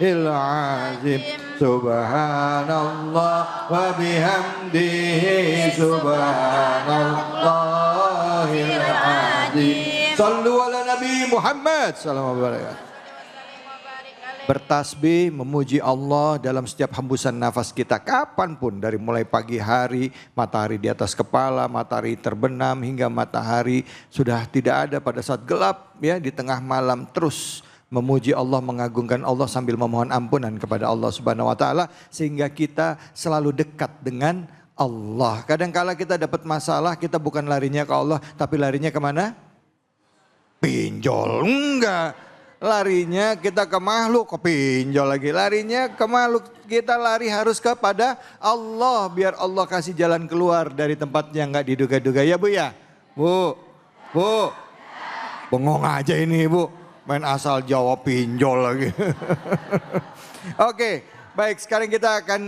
azim. Subhanallah wa bihamdihi subhanallahil azim. Sallu ala Nabi Muhammad sallallahu alaihi wasallam. Bertasbih, memuji Allah dalam setiap hembusan nafas kita kapanpun, dari mulai pagi hari, matahari di atas kepala, matahari terbenam hingga matahari sudah tidak ada pada saat gelap ya, di tengah malam, terus memuji Allah, mengagungkan Allah sambil memohon ampunan kepada Allah Subhanahu wa taala sehingga kita selalu dekat dengan Allah. Kadang-kala kita dapat masalah, kita bukan larinya ke Allah tapi larinya kemana? Pinjol, enggak. Larinya kita ke makhluk, ke pinjol lagi. Larinya ke makhluk, kita lari harus kepada Allah. Biar Allah kasih jalan keluar dari tempat yang gak diduga-duga. Ya Bu ya? Bu, bengong aja ini Bu. Main asal jawab pinjol lagi. Oke, baik, sekarang kita akan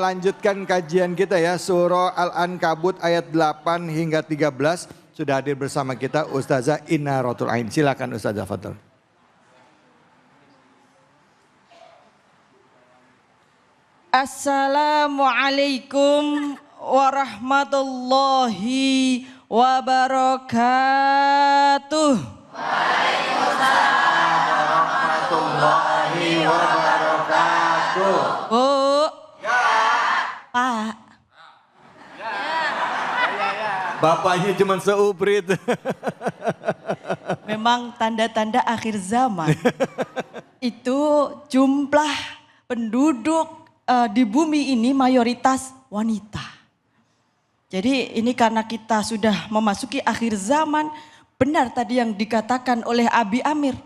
lanjutkan kajian kita ya. Surah Al-Ankabut ayat 8 hingga 13. Sudah hadir bersama kita Ustazah Inna Rotul Ain. Silakan Ustazah, fadhol. Assalamualaikum warahmatullahi wabarakatuh. Waalaikumsalam warahmatullahi wabarakatuh. Bu. Ya. Pak. Bapaknya cuma seuprit. Memang tanda-tanda akhir zaman. Itu jumlah penduduk di bumi ini mayoritas wanita. Jadi ini karena kita sudah memasuki akhir zaman, benar tadi yang dikatakan oleh Abi Amir,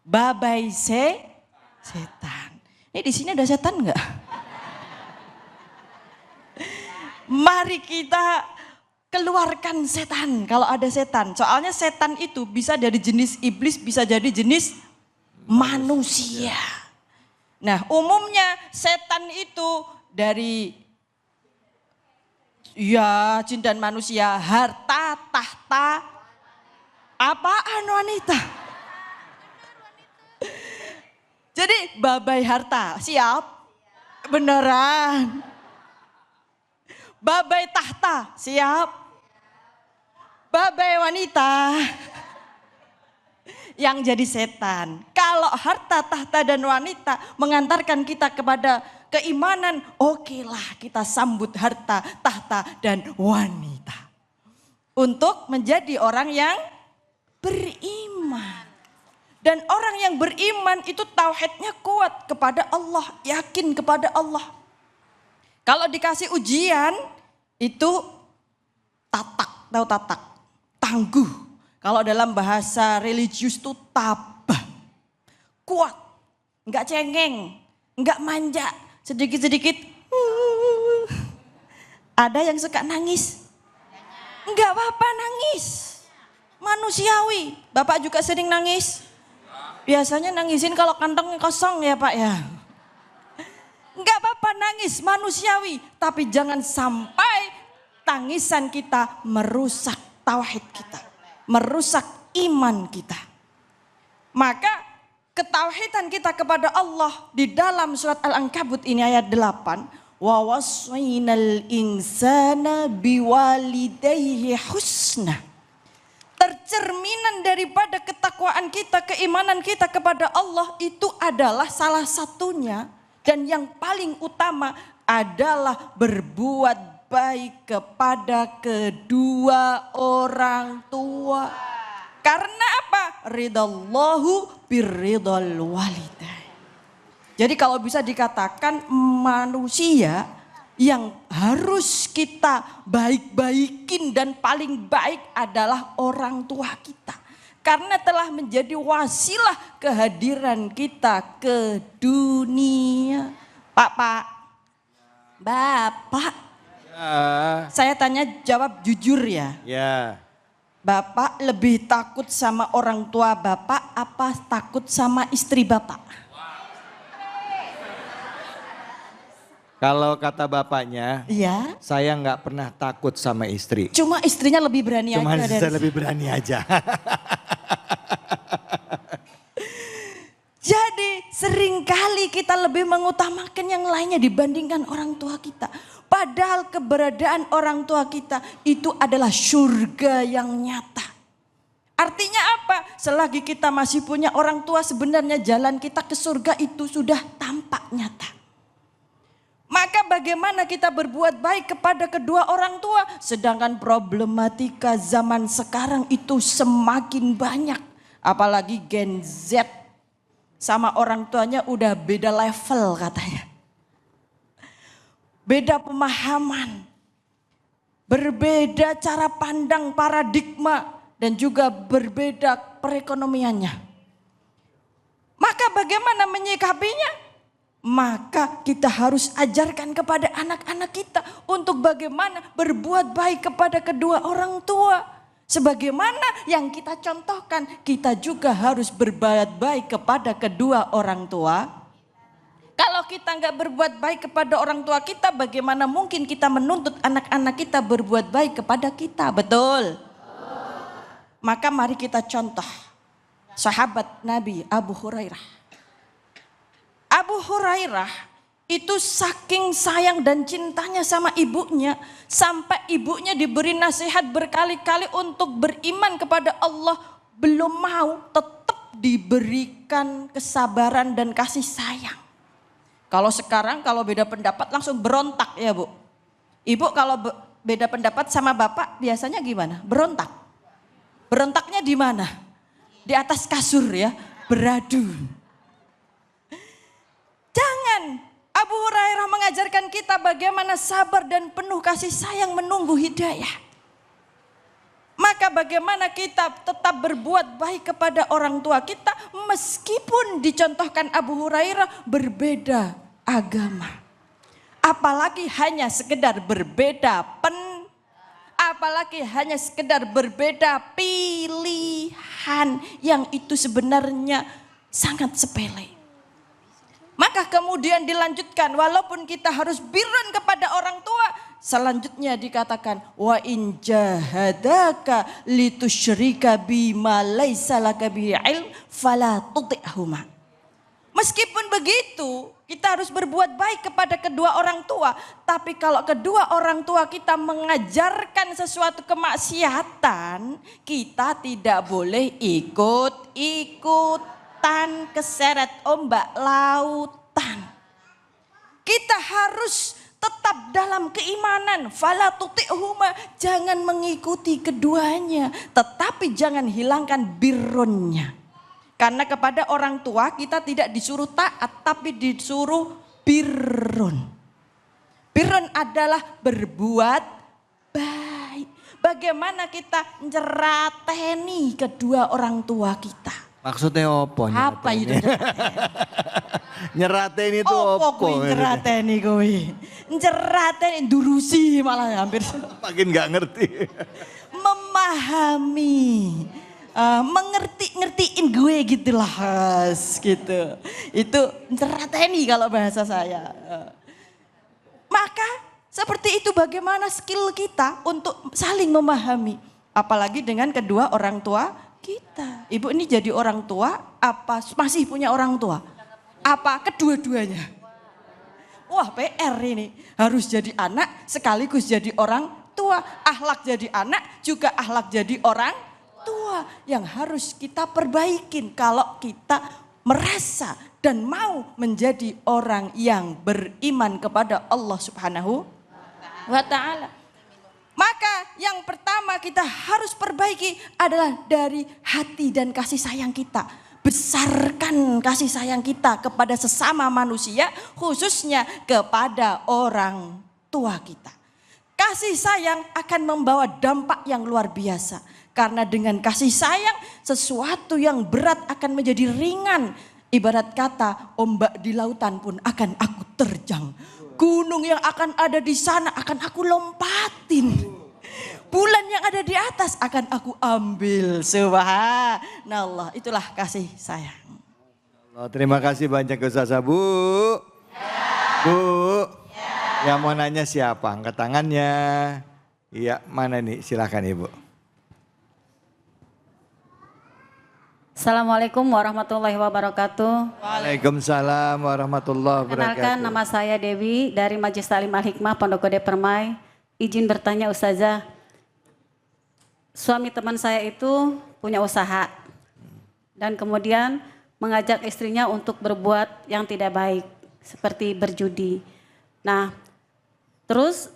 babai setan. Ini di sini ada setan enggak? Mari kita keluarkan setan kalau ada setan. Soalnya setan itu bisa dari jenis iblis, bisa jadi jenis manusia. Nah, umumnya setan itu dari ya jin dan manusia, harta, tahta, apaan wanita? Jadi babai harta, siap? Beneran. Babai tahta, siap? Babai wanita yang jadi setan. Kalau harta, tahta dan wanita mengantarkan kita kepada keimanan, okelah kita sambut harta, tahta dan wanita. Untuk menjadi orang yang beriman. Dan orang yang beriman itu tauhidnya kuat kepada Allah, yakin kepada Allah. Kalau dikasih ujian itu tatak, tahu tatak, tangguh. Kalau dalam bahasa religius itu tabah, kuat, enggak cengeng, enggak manja, sedikit-sedikit. Ada yang suka nangis? Enggak apa-apa nangis, manusiawi. Bapak juga sering nangis? Biasanya nangisin kalau kantong kosong ya Pak ya. Enggak apa-apa nangis, manusiawi. Tapi jangan sampai tangisan kita merusak tauhid kita. Merusak iman kita. Maka ketauhidan kita kepada Allah di dalam surat Al-Ankabut ini ayat 8. Wa waswainal insana biwalidayhi husna. Tercerminan daripada ketakwaan kita, keimanan kita kepada Allah itu adalah salah satunya. Dan yang paling utama adalah berbuat baik kepada kedua orang tua. Karena apa? Ridallahu birridal walidain. Jadi kalau bisa dikatakan manusia yang harus kita baik-baikin dan paling baik adalah orang tua kita. Karena telah menjadi wasilah kehadiran kita ke dunia. Pak, Bapak. Saya tanya jawab jujur ya. Ya. Bapak lebih takut sama orang tua Bapak apa takut sama istri Bapak? Kalau kata bapaknya, Iya. saya nggak pernah takut sama istri. Cuma istrinya lebih berani Cuma aja. saya lebih berani aja. Jadi Seringkali kita lebih mengutamakan yang lainnya dibandingkan orang tua kita. Padahal keberadaan orang tua kita itu adalah surga yang nyata. Artinya apa? Selagi kita masih punya orang tua, sebenarnya jalan kita ke surga itu sudah tampak nyata. Maka bagaimana kita berbuat baik kepada kedua orang tua? Sedangkan problematika zaman sekarang itu semakin banyak. Apalagi Gen Z sama orang tuanya udah beda level katanya. Beda pemahaman, berbeda cara pandang, paradigma, dan juga berbeda perekonomiannya. Maka bagaimana menyikapinya? Maka kita harus ajarkan kepada anak-anak kita untuk bagaimana berbuat baik kepada kedua orang tua. Sebagaimana yang kita contohkan, kita juga harus berbuat baik kepada kedua orang tua. Kalau kita nggak berbuat baik kepada orang tua kita, bagaimana mungkin kita menuntut anak-anak kita berbuat baik kepada kita, betul? Maka mari kita contoh sahabat Nabi Abu Hurairah. Abu Hurairah itu saking sayang dan cintanya sama ibunya, sampai ibunya diberi nasihat berkali-kali untuk beriman kepada Allah, belum mau, tetap diberikan kesabaran dan kasih sayang. Kalau sekarang kalau beda pendapat langsung berontak ya Bu. Ibu kalau beda pendapat sama bapak biasanya gimana? Berontak. Berontaknya di mana? Di atas kasur ya, beradu. Jangan. Abu Hurairah mengajarkan kita bagaimana sabar dan penuh kasih sayang menunggu hidayah. Maka bagaimana kita tetap berbuat baik kepada orang tua kita meskipun dicontohkan Abu Hurairah berbeda agama. Apalagi hanya sekedar berbeda apalagi hanya sekedar berbeda pilihan yang itu sebenarnya sangat sepele. Maka kemudian dilanjutkan, walaupun kita harus birrun kepada orang tua, selanjutnya dikatakan wa in jahadaka litusyrika bima laisa laka bihi ilm fala tuti'huma. Meskipun begitu, kita harus berbuat baik kepada kedua orang tua, tapi kalau kedua orang tua kita mengajarkan sesuatu kemaksiatan, kita tidak boleh ikut-ikutan keseret ombak lautan. Kita harus tetap dalam keimanan. Fala tuti'huma, jangan mengikuti keduanya, tetapi jangan hilangkan birrunnya. Karena kepada orang tua kita tidak disuruh taat, tapi disuruh birrun. Birrun adalah berbuat baik. Bagaimana kita nyerateni kedua orang tua kita? Maksudnya apa itu? Nyerateni itu apa? Nyerateni kowe. Nyerateni durusi malah hampir. Makin gak ngerti. Memahami. Ngertiin gue gitulah gitu. Itu nyerateni kalau bahasa saya. Maka seperti itu bagaimana skill kita untuk saling memahami. Apalagi dengan kedua orang tua kita. Ibu ini jadi orang tua apa masih punya orang tua? Apa kedua-duanya? Wah PR ini. Harus jadi anak sekaligus jadi orang tua. Akhlak jadi anak juga akhlak jadi orang tua. Yang harus kita perbaikin kalau kita merasa dan mau menjadi orang yang beriman kepada Allah Subhanahu wa ta'ala. Maka yang pertama kita harus perbaiki adalah dari hati dan kasih sayang kita. Besarkan kasih sayang kita kepada sesama manusia, khususnya kepada orang tua kita. Kasih sayang akan membawa dampak yang luar biasa. Karena dengan kasih sayang sesuatu yang berat akan menjadi ringan. Ibarat kata ombak di lautan pun akan aku terjang. Gunung yang akan ada di sana akan aku lompatin. Bulan yang ada di atas akan aku ambil. Subhanallah, itulah kasih sayang. Terima kasih banyak Ustazah Bu. Bu, yang mau nanya siapa? Angkat tangannya. Iya, mana nih? Silakan Ibu. Assalamualaikum warahmatullahi wabarakatuh. Waalaikumsalam warahmatullahi wabarakatuh. Kenalkan, nama saya Dewi dari Majelis Ta'lim Al-Hikmah Pondok Gede Permai. Izin bertanya Ustazah, suami teman saya itu punya usaha dan kemudian mengajak istrinya untuk berbuat yang tidak baik seperti berjudi. Nah, terus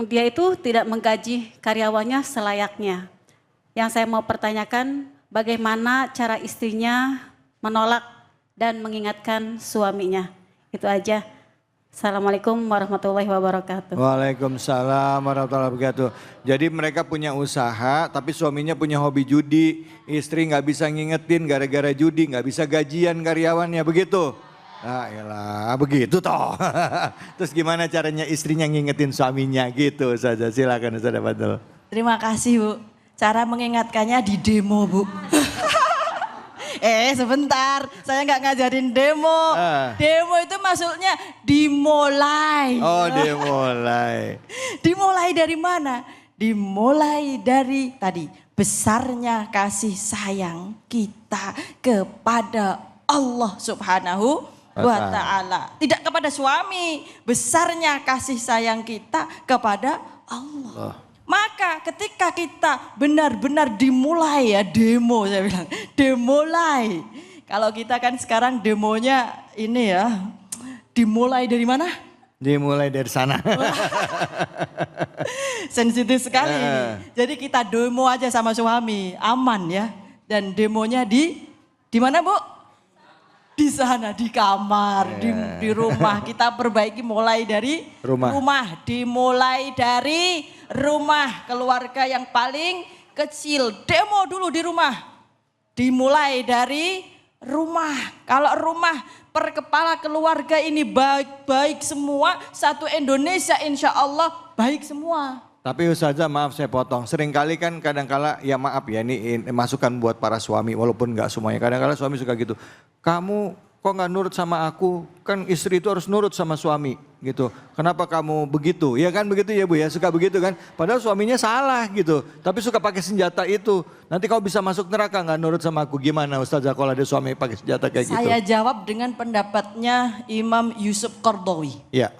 dia itu tidak menggaji karyawannya selayaknya. Yang saya mau pertanyakan, bagaimana cara istrinya menolak dan mengingatkan suaminya? Itu aja. Assalamualaikum warahmatullahi wabarakatuh. Waalaikumsalam warahmatullahi wabarakatuh. Jadi mereka punya usaha tapi suaminya punya hobi judi. Istri nggak bisa ngingetin gara-gara judi, nggak bisa gajian karyawannya, begitu? Nah elah begitu toh. Terus gimana caranya istrinya ngingetin suaminya gitu saja. Silakan Ustaz Fadl. Terima kasih Bu. Cara mengingatkannya di demo Bu. Sebentar, saya nggak ngajarin demo. Demo itu maksudnya dimulai. Oh dimulai. Dimulai dari mana? Dimulai dari tadi besarnya kasih sayang kita kepada Allah Subhanahu wa ta'ala. Tidak kepada suami, besarnya kasih sayang kita kepada Allah. Maka ketika kita benar-benar dimulai ya demo, saya bilang dimulai. Kalau kita kan sekarang demonya ini ya, dimulai dari mana? Dimulai dari sana. Sensitif sekali ini. Jadi kita demo aja sama suami, aman ya. Dan demonya di mana Bu? Di sana, di kamar, di rumah. Kita perbaiki mulai dari rumah. Dimulai dari rumah, keluarga yang paling kecil. Demo dulu di rumah. Dimulai dari rumah. Kalau rumah per kepala keluarga ini baik-baik semua, satu Indonesia insya Allah baik semua. Tapi Ustazah maaf saya potong, seringkali kan kadangkala ya maaf ya ini masukan buat para suami walaupun nggak semuanya. Kadangkala suami suka gitu, kamu kok nggak nurut sama aku, kan istri itu harus nurut sama suami gitu. Kenapa kamu begitu? Ya kan begitu ya Bu ya, suka begitu kan. Padahal suaminya salah gitu, tapi suka pakai senjata itu. Nanti kau bisa masuk neraka nggak nurut sama aku, gimana Ustazah kalau ada suami pakai senjata kayak gitu? Saya jawab dengan pendapatnya Imam Yusuf Qardawi. Iya.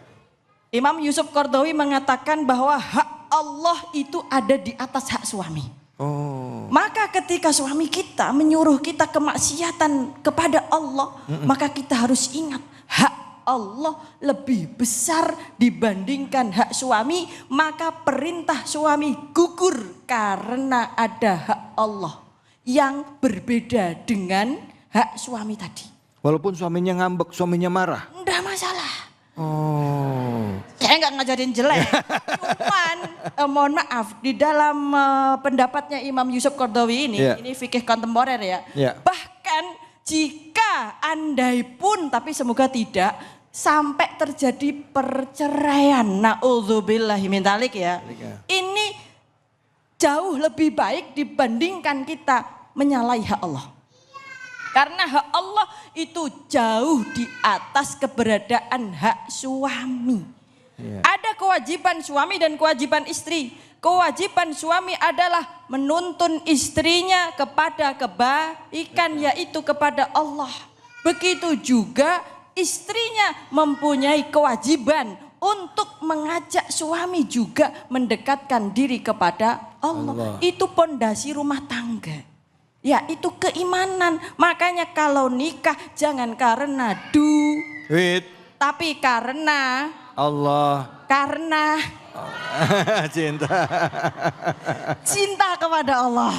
Imam Yusuf Qardawi mengatakan bahwa hak Allah itu ada di atas hak suami. Oh. Maka ketika suami kita menyuruh kita kemaksiatan kepada Allah, maka kita harus ingat hak Allah lebih besar dibandingkan hak suami, maka perintah suami gugur karena ada hak Allah yang berbeda dengan hak suami tadi. Walaupun suaminya ngambek, suaminya marah? Enggak masalah. Oh. Saya nggak ngajarin jelek, cuman mohon maaf di dalam pendapatnya Imam Yusuf Qardawi ini fikih kontemporer ya. Bahkan jika andai pun, tapi semoga tidak, sampai terjadi perceraian, na'udzubillahi min dzalik ya. Ini jauh lebih baik dibandingkan kita menyalahi hak Allah. Karena hak Allah itu jauh di atas keberadaan hak suami. Ada kewajiban suami dan kewajiban istri. Kewajiban suami adalah menuntun istrinya kepada kebaikan, yaitu kepada Allah. Begitu juga istrinya mempunyai kewajiban untuk mengajak suami juga mendekatkan diri kepada Allah. Itu pondasi rumah tangga. Ya itu keimanan. Makanya kalau nikah jangan karena duit, tapi karena Allah. Karena cinta kepada Allah.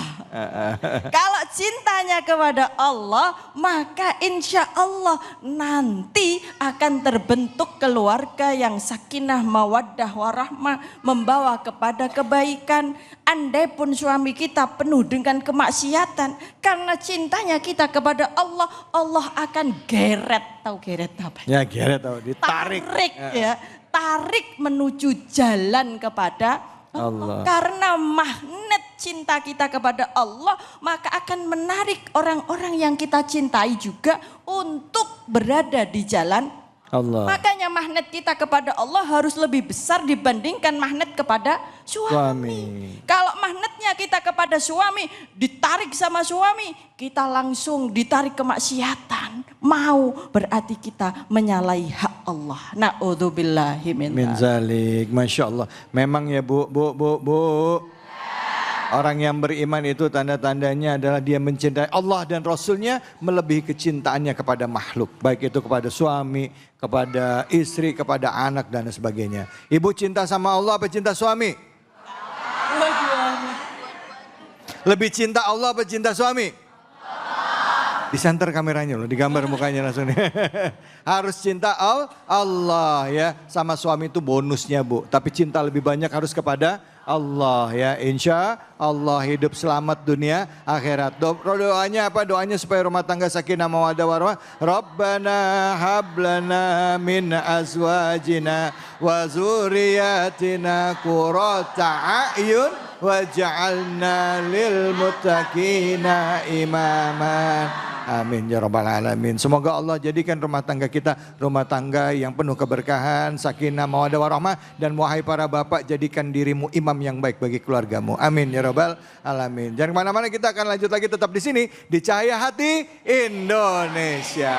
Kalau cintanya kepada Allah, maka insya Allah nanti akan terbentuk keluarga yang sakinah, mawaddah, warahmah, membawa kepada kebaikan. Andai pun suami kita penuh dengan kemaksiatan, karena cintanya kita kepada Allah, Allah akan geret. Tahu geret apa? Ya geret tahu, ditarik. Tarik menuju jalan kepada Allah. Karena magnet cinta kita kepada Allah, maka akan menarik orang-orang yang kita cintai juga untuk berada di jalan Allah. Makanya magnet kita kepada Allah harus lebih besar dibandingkan magnet kepada suami. Kalau magnetnya kita kepada suami, ditarik sama suami, kita langsung ditarik kemaksiatan. Mau berarti kita menyalahi hak Allah. Na'udzubillahi min zalik. Masya Allah. Memang ya Bu. Orang yang beriman itu tanda-tandanya adalah dia mencintai Allah dan Rasulnya melebihi kecintaannya kepada makhluk. Baik itu kepada suami, kepada istri, kepada anak dan sebagainya. Ibu cinta sama Allah apa cinta suami? Lebih cinta Allah apa cinta suami? Disanter kameranya loh, digambar mukanya langsung. Harus cinta Allah ya. Sama suami itu bonusnya Bu. Tapi cinta lebih banyak harus kepada Allah ya. Insya Allah hidup selamat dunia akhirat. Doanya apa? Doanya supaya rumah tangga sakinah mawaddah warahmah. Rabbana hablana min azwajina wa zuriyatina qurrata a'yun waj'alna lil muttaqina imaman. Amin ya rabbal alamin. Semoga Allah jadikan rumah tangga kita rumah tangga yang penuh keberkahan, sakinah, mawaddah warahmah, dan wahai para bapak jadikan dirimu imam yang baik bagi keluargamu. Amin ya rabbal alamin. Jangan kemana-mana, kita akan lanjut lagi tetap di sini di Cahaya Hati Indonesia.